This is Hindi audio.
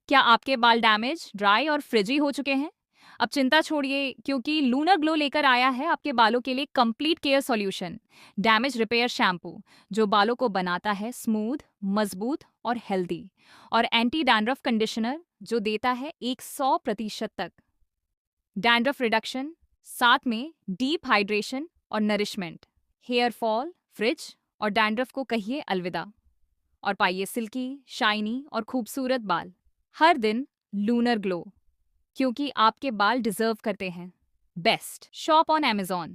क्या आपके बाल डैमेज, ड्राई और फ्रिजी हो चुके हैं? अब चिंता छोड़िए, क्योंकि लूनर ग्लो लेकर आया है आपके बालों के लिए complete care solution, damage repair shampoo, जो बालों को बनाता है स्मूथ, मजबूत और हेल्दी, और एंटी डैंड्रफ कंडीशनर, जो देता है 100% तक डैंड्रफ रिडक्शन, साथ में डीप हाइड्रेशन और नरिशमेंट। हेयर फॉल, फ्रिज और डैंड्रफ को कहिए अलविदा, और पाइए सिल्की, शाइनी और खूबसूरत बाल। हर दिन लूनर ग्लो, क्योंकि आपके बाल डिजर्व करते हैं बेस्ट। Shop on Amazon।